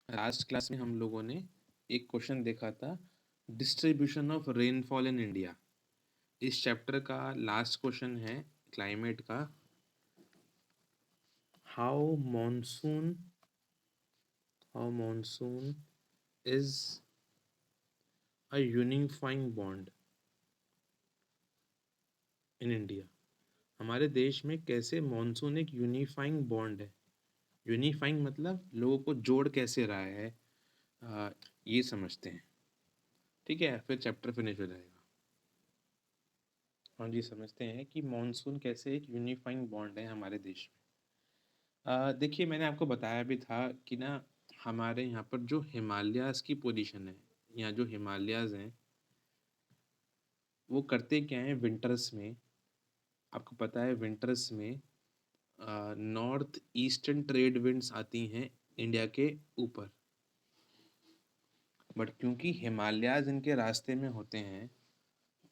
Last class में हम लोगों ने एक क्वेश्चन देखा था, distribution of rainfall in India. इस चैप्टर का लास्ट क्वेश्चन है क्लाइमेट का। How monsoon is a unifying bond in India. हमारे देश में कैसे मॉनसून एक यूनिफाइंग बॉन्ड है। यूनिफाइंग मतलब लोगों को जोड़ कैसे रहा है, ये समझते हैं। ठीक है, फिर चैप्टर फिनिश हो जाएगा। हाँ जी, समझते हैं कि मॉनसून कैसे एक यूनिफाइंग बॉन्ड है हमारे देश में। देखिए, मैंने आपको बताया भी था कि ना, हमारे यहाँ पर जो हिमालयाज़ की पोजीशन है, यहाँ जो हिमालयाज़ हैं, वो करते क्या हैं विंटर्स में। आपको पता है विंटर्स में नॉर्थ ईस्टर्न ट्रेड विंड्स आती हैं इंडिया के ऊपर। बट क्योंकि हिमालयाज़ इनके रास्ते में होते हैं,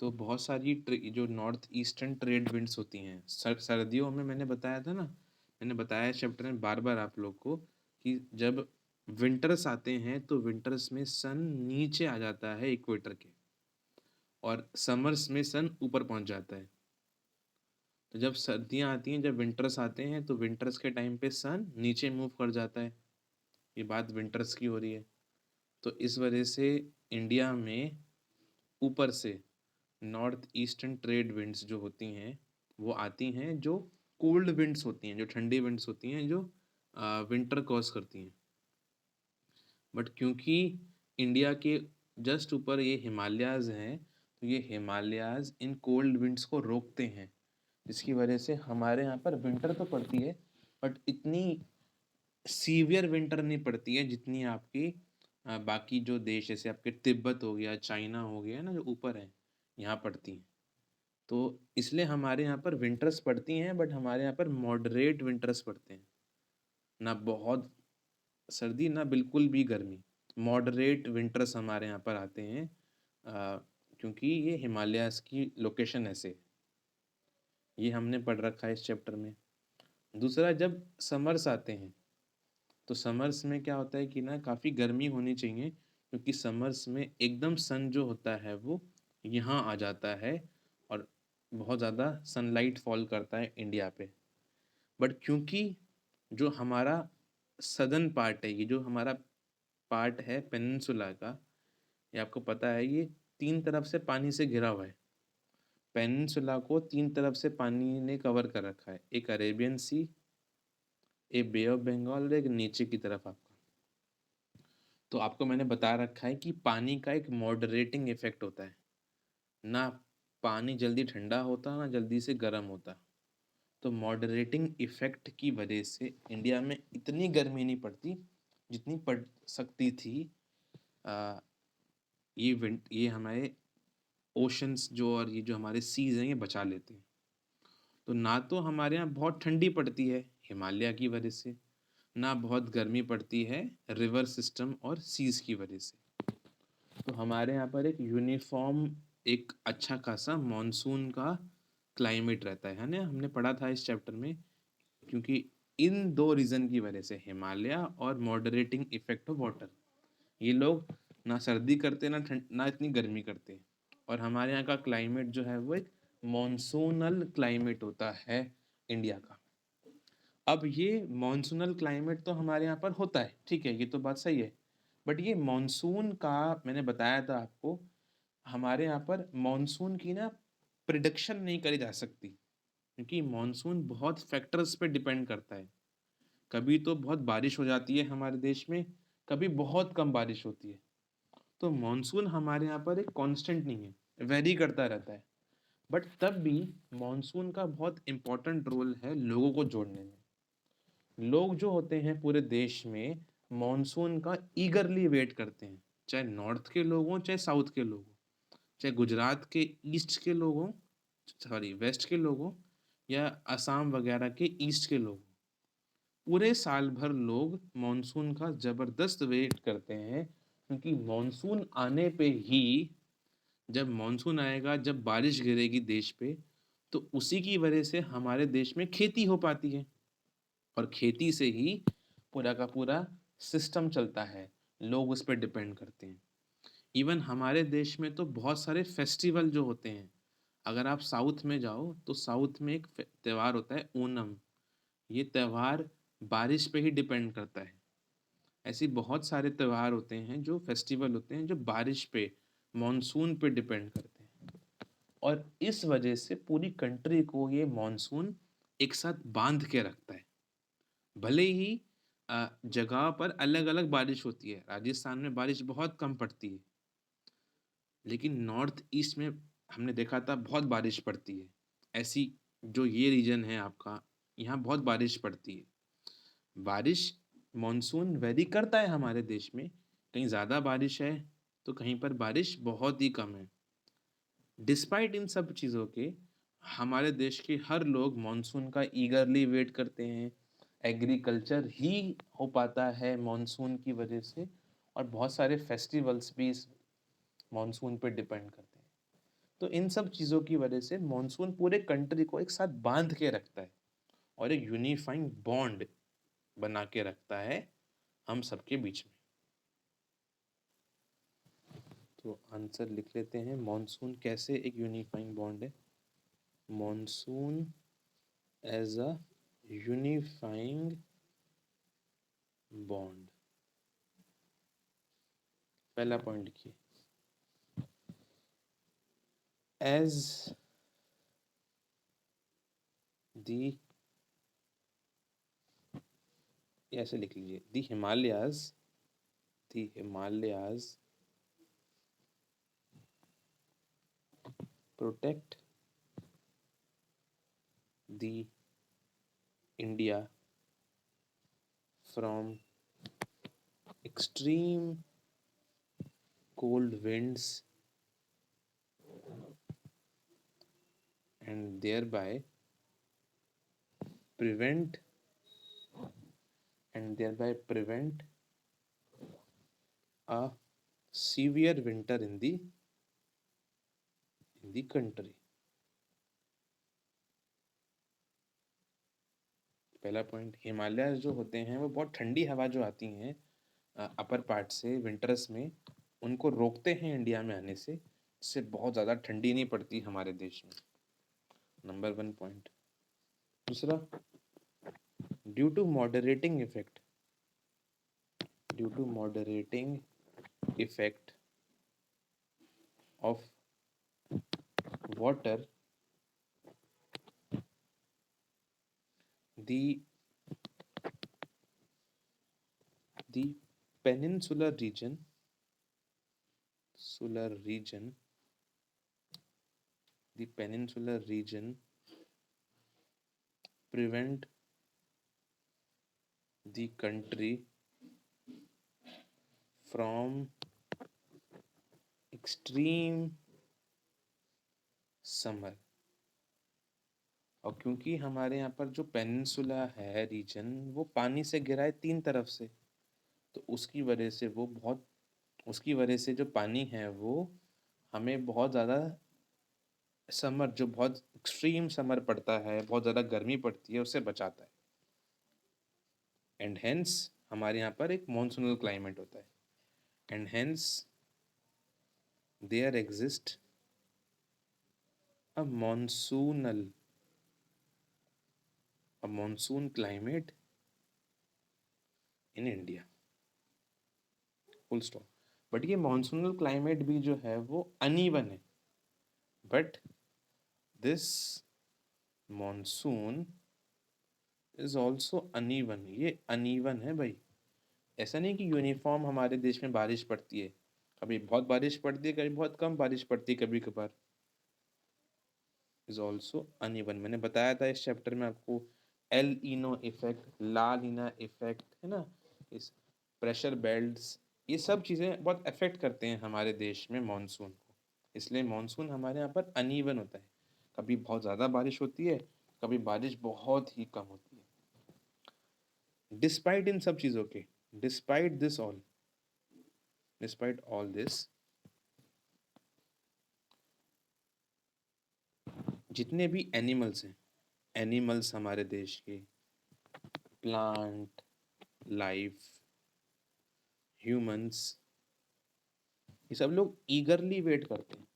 तो बहुत सारी जो नॉर्थ ईस्टर्न ट्रेड विंड्स होती हैं सर्दियों में, मैंने बताया था ना, मैंने बताया चैप्टर में बार बार आप लोग को कि जब विंटर्स आते हैं तो विंटर्स में सन नीचे आ जाता है इक्वेटर के, और समर्स में सन ऊपर पहुंच जाता है। तो जब सर्दियां आती हैं, जब विंटर्स आते हैं, तो विंटर्स के टाइम पे सन नीचे मूव कर जाता है। ये बात विंटर्स की हो रही है। तो इस वजह से इंडिया में ऊपर से नॉर्थ ईस्टर्न ट्रेड विंड्स जो होती हैं, वो आती हैं, जो कोल्ड विंड्स होती हैं, जो ठंडी विंड्स होती हैं, जो विंटर कॉज करती हैं। बट क्योंकि इंडिया के जस्ट ऊपर ये हिमालयाज़ हैं, तो ये हिमालयाज़ इन कोल्ड विंड्स को रोकते हैं, जिसकी वजह से हमारे यहाँ पर विंटर तो पड़ती है, बट इतनी सीवियर विंटर नहीं पड़ती है जितनी आपकी बाकी जो देश, जैसे आपके तिब्बत हो गया, चाइना हो गया ना, जो ऊपर है, यहाँ पड़ती हैं। तो इसलिए हमारे यहाँ पर विंटर्स पड़ती हैं, बट हमारे यहाँ पर मॉडरेट विंटर्स पड़ते हैं। ना बहुत सर्दी, ना बिल्कुल भी गर्मी। मॉडरेट विंटर्स हमारे यहाँ पर आते हैं, क्योंकि ये हिमालयाज़ की लोकेशन ऐसे है। ये हमने पढ़ रखा है इस चैप्टर में। दूसरा, जब समर्स आते हैं, तो समर्स में क्या होता है कि ना, काफ़ी गर्मी होनी चाहिए, क्योंकि समर्स में एकदम सन जो होता है वो यहाँ आ जाता है, और बहुत ज़्यादा सनलाइट फॉल करता है इंडिया पे। बट क्योंकि जो हमारा सदर्न पार्ट है, ये जो हमारा पार्ट है पेनिनसुला का, ये आपको पता है, ये 3 तरफ से पानी से घिरा हुआ है। पेनिनसुला को 3 तरफ से पानी ने कवर कर रखा है। एक अरेबियन सी, एक बे ऑफ बंगाल, और एक नीचे की तरफ आपका। तो आपको मैंने बता रखा है कि पानी का एक मॉडरेटिंग इफेक्ट होता है। ना पानी जल्दी ठंडा होता, ना जल्दी से गर्म होता। तो मॉडरेटिंग इफेक्ट की वजह से इंडिया में इतनी गर्मी नहीं पड़ती जितनी पड़ सकती थी। आ, ये हमारे ओशंस जो, और ये जो हमारे सीज हैं, ये बचा लेते हैं। तो ना तो हमारे यहाँ बहुत ठंडी पड़ती है हिमालय की वजह से, ना बहुत गर्मी पड़ती है रिवर सिस्टम और सीज की वजह से। तो हमारे यहाँ पर एक यूनिफॉर्म, एक अच्छा खासा मॉनसून का क्लाइमेट रहता है ना, हमने पढ़ा था इस चैप्टर में। क्योंकि इन दो रीज़न की वजह से, हिमालय और मॉडरेटिंग इफेक्ट ऑफ वाटर, ये लोग ना सर्दी करते, ना ठंड, ना इतनी गर्मी करते। और हमारे यहाँ का क्लाइमेट जो है वो एक मॉनसूनल क्लाइमेट होता है इंडिया का। अब ये मॉनसूनल क्लाइमेट तो हमारे यहाँ पर होता है, ठीक है, ये तो बात सही है। बट ये मॉनसून का, मैंने बताया था आपको, हमारे यहाँ पर मॉनसून की ना प्रिडिक्शन नहीं करी जा सकती, क्योंकि मॉनसून बहुत फैक्टर्स पे डिपेंड करता है। कभी तो बहुत बारिश हो जाती है हमारे देश में, कभी बहुत कम बारिश होती है। तो मॉनसून हमारे यहाँ पर एक कांस्टेंट नहीं है, वेरी करता रहता है। बट तब भी मॉनसून का बहुत इम्पोर्टेंट रोल है लोगों को जोड़ने में। लोग जो होते हैं पूरे देश में, मॉनसून का ईगरली वेट करते हैं, चाहे नॉर्थ के लोग हों, चाहे साउथ के लोग हों, चाहे गुजरात के ईस्ट के लोग हों, सॉरी वेस्ट के लोग हों, या असम वगैरह के ईस्ट के लोग हों। पूरे साल भर लोग मॉनसून का ज़बरदस्त वेट करते हैं, क्योंकि मॉनसून आने पे ही, जब मॉनसून आएगा, जब बारिश गिरेगी देश पे, तो उसी की वजह से हमारे देश में खेती हो पाती है, और खेती से ही पूरा का पूरा सिस्टम चलता है, लोग उस पर डिपेंड करते हैं। इवन हमारे देश में तो बहुत सारे फेस्टिवल जो होते हैं, अगर आप साउथ में जाओ तो साउथ में एक त्योहार होता है ओनम। ये त्योहार बारिश पे ही डिपेंड करता है। ऐसी बहुत सारे त्योहार होते हैं, जो फेस्टिवल होते हैं, जो बारिश पे, मॉनसून पे डिपेंड करते हैं। और इस वजह से पूरी कंट्री को ये मॉनसून एक साथ बांध के रखता है। भले ही जगह पर अलग अलग बारिश होती है, राजस्थान में बारिश बहुत कम पड़ती है, लेकिन नॉर्थ ईस्ट में हमने देखा था बहुत बारिश पड़ती है। ऐसी जो ये रीजन है आपका, यहाँ बहुत बारिश पड़ती है। बारिश, मॉनसून वेरी करता है हमारे देश में, कहीं ज़्यादा बारिश है तो कहीं पर बारिश बहुत ही कम है। डिस्पाइट इन सब चीज़ों के, हमारे देश के हर लोग मॉनसून का ईगरली वेट करते हैं। एग्रीकल्चर ही हो पाता है मॉनसून की वजह से, और बहुत सारे फेस्टिवल्स भी इस मॉनसून पे डिपेंड करते हैं। तो इन सब चीज़ों की वजह से मॉनसून पूरे कंट्री को एक साथ बांध के रखता है और एक यूनिफाइंग बॉन्ड बना के रखता है हम सबके बीच में। तो आंसर लिख लेते हैं, मॉनसून कैसे एक यूनिफाइंग बॉन्ड है। Monsoon as a unifying bond. पहला पॉइंट लिखिए, एज दी, ऐसे लिख लीजिए, the Himalayas protect the India from extreme cold winds and thereby prevent a severe winter in the country। पहला पॉइंट, हिमालय जो होते हैं वो बहुत ठंडी हवा जो आती हैं अपर पार्ट से विंटर्स में, उनको रोकते हैं इंडिया में आने से, जिससे बहुत ज़्यादा ठंडी नहीं पड़ती हमारे देश में। Number 1 point. दूसरा, due to moderating effect of water, the peninsular region prevent the country from extreme summer। और क्योंकि हमारे यहाँ पर जो पेनिनसुला है रीजन, वो पानी से घिरा है 3 तरफ से, तो उसकी वजह से जो पानी है वो हमें बहुत ज़्यादा समर, जो बहुत एक्सट्रीम समर पड़ता है, बहुत ज़्यादा गर्मी पड़ती है, उससे बचाता है। एंड हेंस हमारे यहाँ पर एक मॉनसूनल क्लाइमेट होता है, and hence there exist a monsoon climate in India, full stop. But ये मॉनसूनल क्लाइमेट भी जो है वो अनइवन है। But this monsoon is also uneven, ये अनइवन है भाई। ऐसा नहीं कि यूनिफॉर्म हमारे देश में बारिश पड़ती है, कभी बहुत बारिश पड़ती है, कभी बहुत कम बारिश पड़ती है, कभी कभार। इज ऑल्सो अनइवन, मैंने बताया था इस चैप्टर में आपको, एल इनो इफेक्ट, ला लीना इफेक्ट, है ना, इस प्रेशर बेल्ट्स, ये सब चीज़ें बहुत अफेक्ट करते हैं हमारे देश में मॉनसून को। इसलिए मॉनसून हमारे यहाँ पर अनइवन होता है, कभी बहुत ज़्यादा बारिश होती है, कभी बारिश बहुत ही कम होती है। डिस्पाइट इन सब चीज़ों के, डिस्पाइट ऑल दिस, जितने भी एनिमल्स हमारे देश के, प्लांट लाइफ, ह्यूमंस, ये सब लोग ईगरली वेट करते हैं,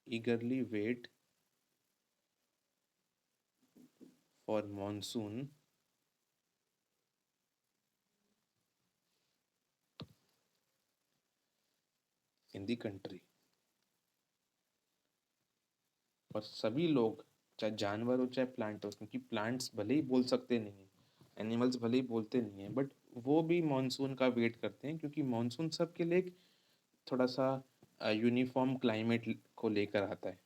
eagerly wait for monsoon in the country. और सभी लोग, चाहे जानवर हो चाहे प्लांट हो, क्योंकि प्लांट्स भले ही बोल सकते नहीं हैं, एनिमल्स भले ही बोलते नहीं हैं, बट वो भी मॉनसून का वेट करते हैं, क्योंकि मॉनसून सबके लिए एक थोड़ा सा यूनिफॉर्म क्लाइमेट को लेकर आता है।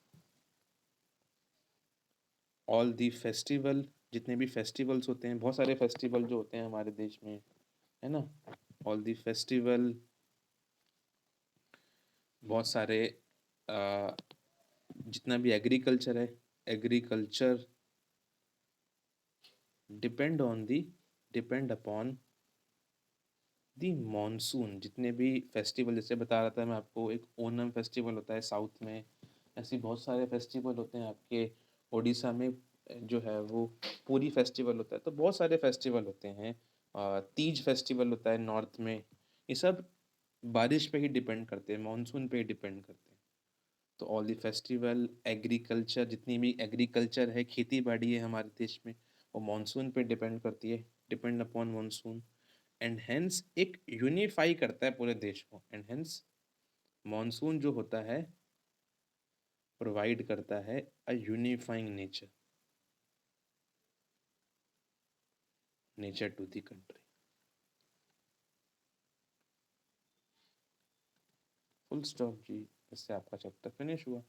ऑल दी फेस्टिवल, जितने भी फेस्टिवल्स होते हैं, बहुत सारे फेस्टिवल जो होते हैं हमारे देश में, है ना, ऑल दी फेस्टिवल, बहुत सारे जितना भी एग्रीकल्चर है, agriculture depend on the, depend upon the monsoon. जितने भी फेस्टिवल, जैसे बता रहा था मैं आपको, एक ओनम फेस्टिवल होता है साउथ में, ऐसे बहुत सारे फेस्टिवल होते हैं आपके उड़ीसा में, जो है वो पूरी फेस्टिवल होता है, तो बहुत सारे फेस्टिवल होते हैं। तीज फेस्टिवल होता है नॉर्थ में। ये सब बारिश पे ही डिपेंड करते हैं, मानसून पे ही डिपेंड करते हैं। तो ऑल दी फेस्टिवल, एग्रीकल्चर, जितनी भी एग्रीकल्चर है, खेती बाड़ी है हमारे देश में, वो मानसून पे डिपेंड करती है, depend upon monsoon. And hence एक यूनिफाई करता है पूरे देश को, एंड हेंस मानसून जो होता है प्रोवाइड करता है a unifying nature, nature to the country. Full stop जी, इससे आपका चैप्टर फिनिश हुआ।